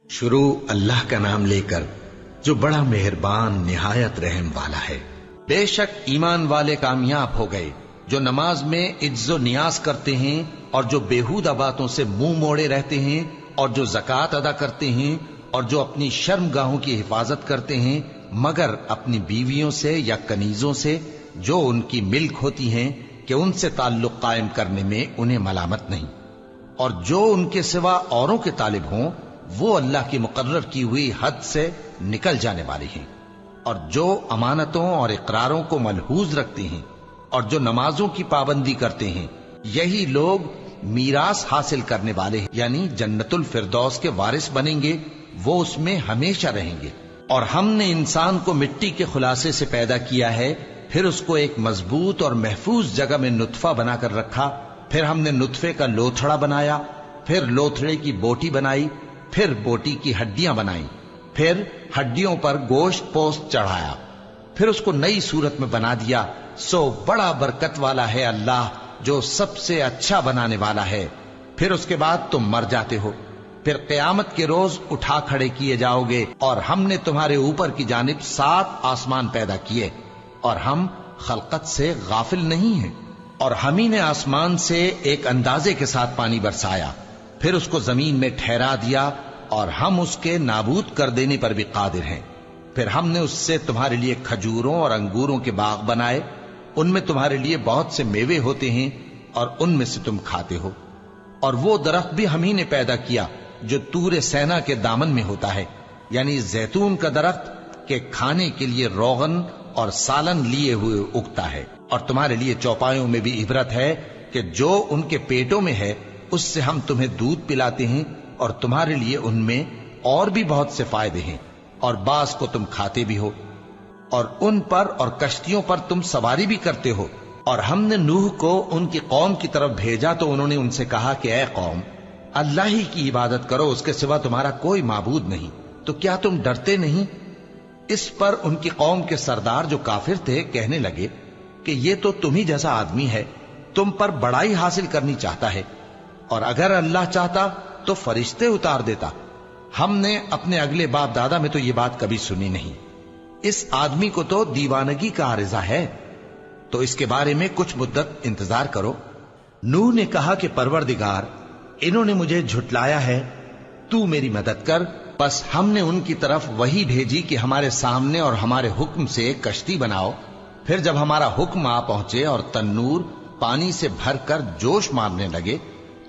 شروع اللہ کا نام لے کر جو بڑا مہربان نہایت رحم والا ہے۔ بے شک ایمان والے کامیاب ہو گئے جو نماز میں عجز و نیاز کرتے ہیں اور جو بیہودہ باتوں سے منہ موڑے رہتے ہیں اور جو زکوٰۃ ادا کرتے ہیں اور جو اپنی شرم گاہوں کی حفاظت کرتے ہیں مگر اپنی بیویوں سے یا کنیزوں سے جو ان کی ملک ہوتی ہیں کہ ان سے تعلق قائم کرنے میں انہیں ملامت نہیں، اور جو ان کے سوا اوروں کے طالب ہوں وہ اللہ کی مقرر کی ہوئی حد سے نکل جانے والے ہیں، اور جو امانتوں اور اقراروں کو ملحوظ رکھتے ہیں اور جو نمازوں کی پابندی کرتے ہیں یہی لوگ میراث حاصل کرنے والے ہیں، یعنی جنت الفردوس کے وارث بنیں گے، وہ اس میں ہمیشہ رہیں گے۔ اور ہم نے انسان کو مٹی کے خلاصے سے پیدا کیا ہے، پھر اس کو ایک مضبوط اور محفوظ جگہ میں نطفہ بنا کر رکھا، پھر ہم نے نطفے کا لوتھڑا بنایا، پھر لوتھڑے کی بوٹی بنائی، پھر بوٹی کی ہڈیاں بنائیں، پھر ہڈیوں پر گوشت پوست چڑھایا، پھر اس کو نئی صورت میں بنا دیا۔ سو بڑا برکت والا ہے اللہ جو سب سے اچھا بنانے والا ہے۔ پھر اس کے بعد تم مر جاتے ہو، پھر قیامت کے روز اٹھا کھڑے کیے جاؤ گے، اور ہم نے تمہارے اوپر کی جانب 7 آسمان پیدا کیے، اور ہم خلقت سے غافل نہیں ہیں۔ اور ہم ہی نے آسمان سے ایک اندازے کے ساتھ پانی برسایا، پھر اس کو زمین میں ٹھہرا دیا، اور ہم اس کے نابود کر دینے پر بھی قادر ہیں۔ پھر ہم نے اس سے تمہارے لیے کھجوروں اور انگوروں کے باغ بنائے، ان میں تمہارے لیے بہت سے میوے ہوتے ہیں اور ان میں سے تم کھاتے ہو۔ اور وہ درخت بھی ہم ہی نے پیدا کیا جو طور سینا کے دامن میں ہوتا ہے، یعنی زیتون کا درخت کہ کھانے کے لیے روغن اور سالن لیے ہوئے اگتا ہے۔ اور تمہارے لیے چوپایوں میں بھی عبرت ہے کہ جو ان کے پیٹوں میں ہے اس سے ہم تمہیں دودھ پلاتے ہیں، اور تمہارے لیے ان میں اور بھی بہت سے فائدے ہیں، اور بعض کو تم کھاتے بھی ہو، اور ان پر اور کشتیوں پر تم سواری بھی کرتے ہو۔ اور ہم نے نوح کو ان کی قوم کی طرف بھیجا تو انہوں نے ان سے کہا کہ اے قوم، اللہ ہی کی عبادت کرو، اس کے سوا تمہارا کوئی معبود نہیں، تو کیا تم ڈرتے نہیں؟ اس پر ان کی قوم کے سردار جو کافر تھے کہنے لگے کہ یہ تو تم ہی جیسا آدمی ہے، تم پر بڑائی حاصل کرنی چاہتا ہے، اور اگر اللہ چاہتا تو فرشتے اتار دیتا۔ ہم نے اپنے اگلے باپ دادا میں تو یہ بات کبھی سنی نہیں، اس آدمی کو تو دیوانگی کا عارضہ ہے، تو اس کے بارے میں کچھ مدت انتظار کرو۔ نوح نے کہا کہ پروردگار، انہوں نے مجھے جھٹلایا ہے، تو میری مدد کر۔ پس ہم نے ان کی طرف وحی بھیجی کہ ہمارے سامنے اور ہمارے حکم سے ایک کشتی بناؤ۔ پھر جب ہمارا حکم آ پہنچے اور تنور پانی سے بھر کر جوش مارنے لگے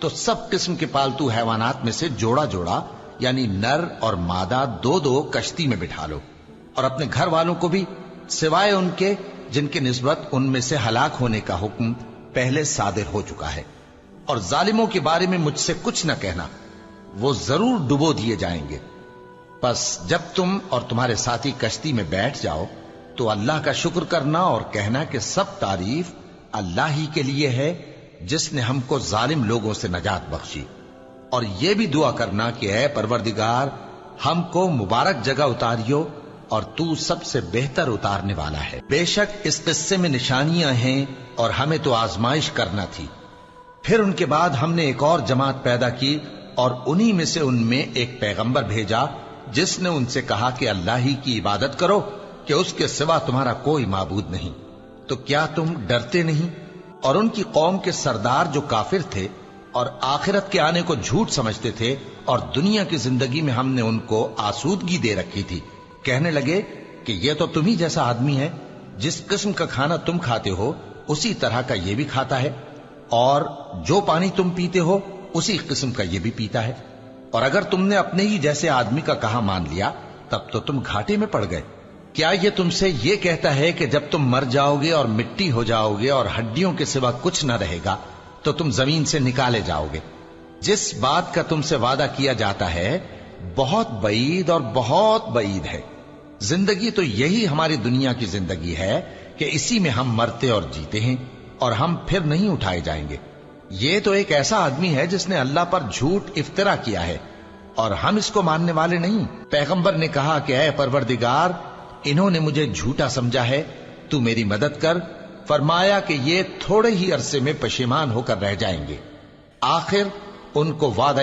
تو سب قسم کے پالتو حیوانات میں سے جوڑا جوڑا یعنی نر اور مادہ 2 کشتی میں بٹھا لو، اور اپنے گھر والوں کو بھی، سوائے ان کے جن کے نسبت ان میں سے ہلاک ہونے کا حکم پہلے صادر ہو چکا ہے۔ اور ظالموں کے بارے میں مجھ سے کچھ نہ کہنا، وہ ضرور ڈبو دیے جائیں گے۔ پس جب تم اور تمہارے ساتھی کشتی میں بیٹھ جاؤ تو اللہ کا شکر کرنا اور کہنا کہ سب تعریف اللہ ہی کے لیے ہے جس نے ہم کو ظالم لوگوں سے نجات بخشی۔ اور یہ بھی دعا کرنا کہ اے پروردگار، ہم کو مبارک جگہ اتاریو، اور تو سب سے بہتر اتارنے والا ہے۔ بے شک اس قصے میں نشانیاں ہیں اور ہمیں تو آزمائش کرنا تھی۔ پھر ان کے بعد ہم نے ایک اور جماعت پیدا کی، اور انہی میں سے ان میں ایک پیغمبر بھیجا جس نے ان سے کہا کہ اللہ ہی کی عبادت کرو کہ اس کے سوا تمہارا کوئی معبود نہیں، تو کیا تم ڈرتے نہیں؟ اور ان کی قوم کے سردار جو کافر تھے اور آخرت کے آنے کو جھوٹ سمجھتے تھے، اور دنیا کی زندگی میں ہم نے ان کو آسودگی دے رکھی تھی، کہنے لگے کہ یہ تو تم ہی جیسا آدمی ہے، جس قسم کا کھانا تم کھاتے ہو اسی طرح کا یہ بھی کھاتا ہے، اور جو پانی تم پیتے ہو اسی قسم کا یہ بھی پیتا ہے، اور اگر تم نے اپنے ہی جیسے آدمی کا کہا مان لیا تب تو تم گھاٹے میں پڑ گئے۔ کیا یہ تم سے یہ کہتا ہے کہ جب تم مر جاؤ گے اور مٹی ہو جاؤ گے اور ہڈیوں کے سوا کچھ نہ رہے گا تو تم زمین سے نکالے جاؤ گے؟ جس بات کا تم سے وعدہ کیا جاتا ہے بہت بعید اور بہت بعید ہے۔ زندگی تو یہی ہماری دنیا کی زندگی ہے کہ اسی میں ہم مرتے اور جیتے ہیں، اور ہم پھر نہیں اٹھائے جائیں گے۔ یہ تو ایک ایسا آدمی ہے جس نے اللہ پر جھوٹ افطرا کیا ہے، اور ہم اس کو ماننے والے نہیں۔ پیغمبر نے کہا کہ اے پروردگار، انہوں نے مجھے جھوٹا سمجھا ہے، تو میری مدد کر۔ فرمایا کہ یہ تھوڑے ہی عرصے میں پشیمان ہو کر رہ جائیں گے، آخر ان کو وعدہ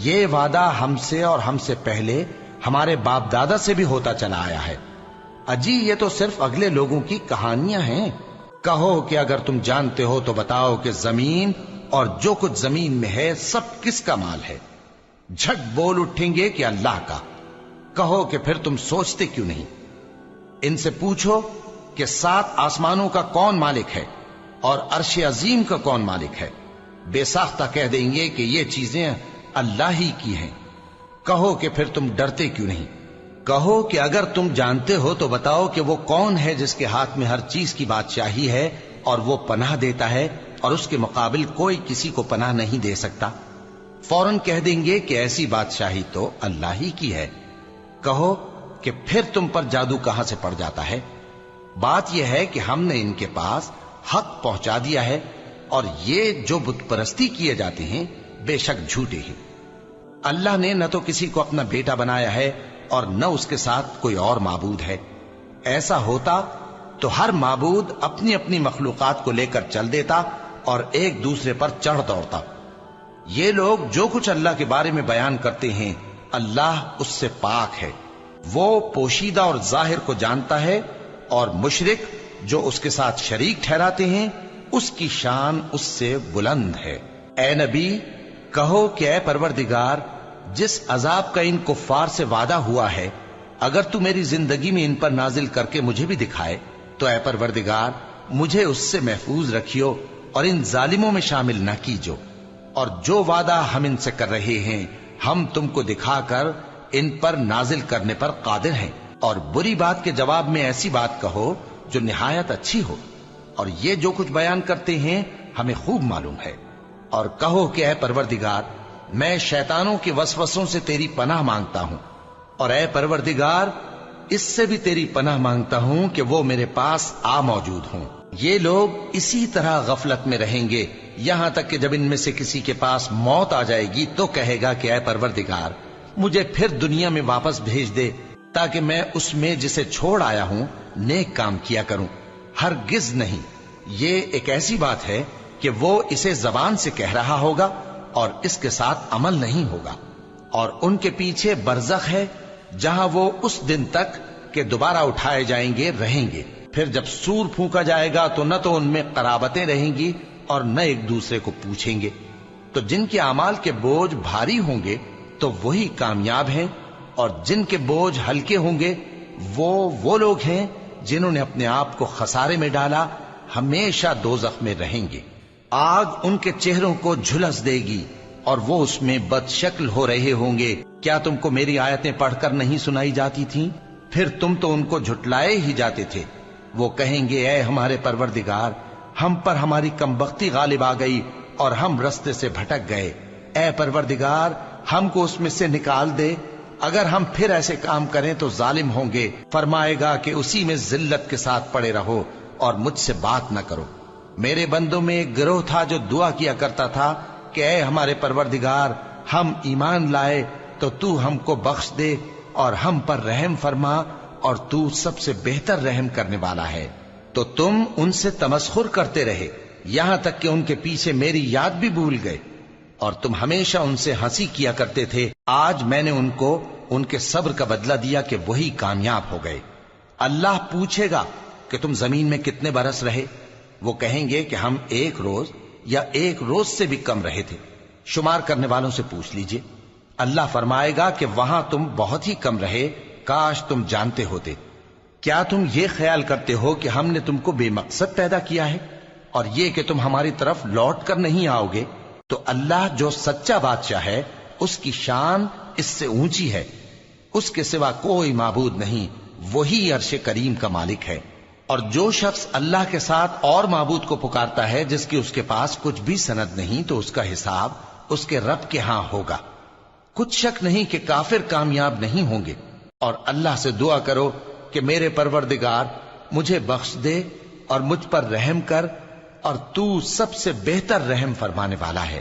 یہ وعدہ ہم سے اور ہم سے پہلے ہمارے باپ دادا سے بھی ہوتا چلا آیا ہے۔ اجی یہ تو صرف اگلے لوگوں کی کہانیاں ہیں۔ کہو کہ اگر تم جانتے ہو تو بتاؤ کہ زمین اور جو کچھ زمین میں ہے سب کس کا مال ہے؟ جھٹ بول اٹھیں گے کہ اللہ کا۔ کہو کہ پھر تم سوچتے کیوں نہیں؟ ان سے پوچھو کہ 7 آسمانوں کا کون مالک ہے اور عرش عظیم کا کون مالک ہے؟ بے ساختہ کہہ دیں گے کہ یہ چیزیں اللہ ہی کی ہیں۔ کہو کہ پھر تم ڈرتے کیوں نہیں؟ کہو کہ اگر تم جانتے ہو تو بتاؤ کہ وہ کون ہے جس کے ہاتھ میں ہر چیز کی بادشاہی ہے اور وہ پناہ دیتا ہے اور اس کے مقابل کوئی کسی کو پناہ نہیں دے سکتا؟ فوراً کہہ دیں گے کہ ایسی بادشاہی تو اللہ ہی کی ہے۔ کہو کہ پھر تم پر جادو کہاں سے پڑ جاتا ہے؟ بات یہ ہے کہ ہم نے ان کے پاس حق پہنچا دیا ہے اور یہ جو بت پرستی کیے جاتے ہیں بے شک جھوٹے ہیں۔ اللہ نے نہ تو کسی کو اپنا بیٹا بنایا ہے اور نہ اس کے ساتھ کوئی اور معبود ہے۔ ایسا ہوتا تو ہر معبود اپنی اپنی مخلوقات کو لے کر چل دیتا اور ایک دوسرے پر چڑھ دوڑتا۔ یہ لوگ جو کچھ اللہ کے بارے میں بیان کرتے ہیں اللہ اس سے پاک ہے، وہ پوشیدہ اور ظاہر کو جانتا ہے، اور مشرک جو اس کے ساتھ شریک ٹھہراتے ہیں اس کی شان اس سے بلند ہے۔ اے نبی کہو کہ اے پروردگار، جس عذاب کا ان کفار سے وعدہ ہوا ہے اگر تو میری زندگی میں ان پر نازل کر کے مجھے بھی دکھائے تو اے پروردگار مجھے اس سے محفوظ رکھیو اور ان ظالموں میں شامل نہ کیجو، اور جو وعدہ ہم ان سے کر رہے ہیں ہم تم کو دکھا کر ان پر نازل کرنے پر قادر ہیں۔ اور بری بات کے جواب میں ایسی بات کہو جو نہایت اچھی ہو، اور یہ جو کچھ بیان کرتے ہیں ہمیں خوب معلوم ہے۔ اور کہو کہ اے پروردگار میں شیطانوں کے وسوسوں سے تیری پناہ مانگتا ہوں، اور اے پروردگار اس سے بھی تیری پناہ مانگتا ہوں کہ وہ میرے پاس آ موجود ہوں۔ یہ لوگ اسی طرح غفلت میں رہیں گے یہاں تک کہ جب ان میں سے کسی کے پاس موت آ جائے گی تو کہے گا کہ اے پروردگار مجھے پھر دنیا میں واپس بھیج دے تاکہ میں اس میں جسے چھوڑ آیا ہوں نیک کام کیا کروں۔ ہرگز نہیں، یہ ایک ایسی بات ہے کہ وہ اسے زبان سے کہہ رہا ہوگا اور اس کے ساتھ عمل نہیں ہوگا۔ اور ان کے پیچھے برزخ ہے جہاں وہ اس دن تک کہ دوبارہ اٹھائے جائیں گے رہیں گے۔ پھر جب سور پھونکا جائے گا تو نہ تو ان میں قرابتیں رہیں گی اور نہ ایک دوسرے کو پوچھیں گے۔ تو جن کے اعمال کے بوجھ بھاری ہوں گے تو وہی کامیاب ہیں، اور جن کے بوجھ ہلکے ہوں گے وہ لوگ ہیں جنہوں نے اپنے آپ کو خسارے میں ڈالا، ہمیشہ دوزخ میں رہیں گے۔ آگ ان کے چہروں کو جھلس دے گی اور وہ اس میں بد شکل ہو رہے ہوں گے۔ کیا تم کو میری آیتیں پڑھ کر نہیں سنائی جاتی تھیں؟ پھر تم تو ان کو جھٹلائے ہی جاتے تھے۔ وہ کہیں گے اے ہمارے پروردگار ہم پر ہماری کمبختی غالب آ گئی اور ہم رستے سے بھٹک گئے، اے پروردگار ہم کو اس میں سے نکال دے، اگر ہم پھر ایسے کام کریں تو ظالم ہوں گے۔ فرمائے گا کہ اسی میں ذلت کے ساتھ پڑے رہو اور مجھ سے بات نہ کرو۔ میرے بندوں میں ایک گروہ تھا جو دعا کیا کرتا تھا کہ اے ہمارے پروردگار ہم ایمان لائے تو تو ہم کو بخش دے اور ہم پر رحم فرما، اور تو سب سے بہتر رحم کرنے والا ہے۔ تو تم ان سے تمسخر کرتے رہے یہاں تک کہ ان کے پیچھے میری یاد بھی بھول گئے، اور تم ہمیشہ ان سے ہنسی کیا کرتے تھے۔ آج میں نے ان کو ان کے صبر کا بدلہ دیا کہ وہی کامیاب ہو گئے۔ اللہ پوچھے گا کہ تم زمین میں کتنے برس رہے؟ وہ کہیں گے کہ ہم 1 روز یا 1 روز سے بھی کم رہے تھے۔ شمار کرنے والوں سے پوچھ لیجئے۔ اللہ فرمائے گا کہ وہاں تم بہت ہی کم رہے، کاش تم جانتے ہوتے۔ کیا تم یہ خیال کرتے ہو کہ ہم نے تم کو بے مقصد پیدا کیا ہے اور یہ کہ تم ہماری طرف لوٹ کر نہیں آؤ گے؟ تو اللہ جو سچا بادشاہ ہے اس کی شان اس سے اونچی ہے، اس کے سوا کوئی معبود نہیں، وہی عرش کریم کا مالک ہے۔ اور جو شخص اللہ کے ساتھ اور معبود کو پکارتا ہے جس کی اس کے پاس کچھ بھی سند نہیں تو اس کا حساب اس کے رب کے ہاں ہوگا۔ کچھ شک نہیں کہ کافر کامیاب نہیں ہوں گے۔ اور اللہ سے دعا کرو کہ میرے پروردگار مجھے بخش دے اور مجھ پر رحم کر، اور تو سب سے بہتر رحم فرمانے والا ہے۔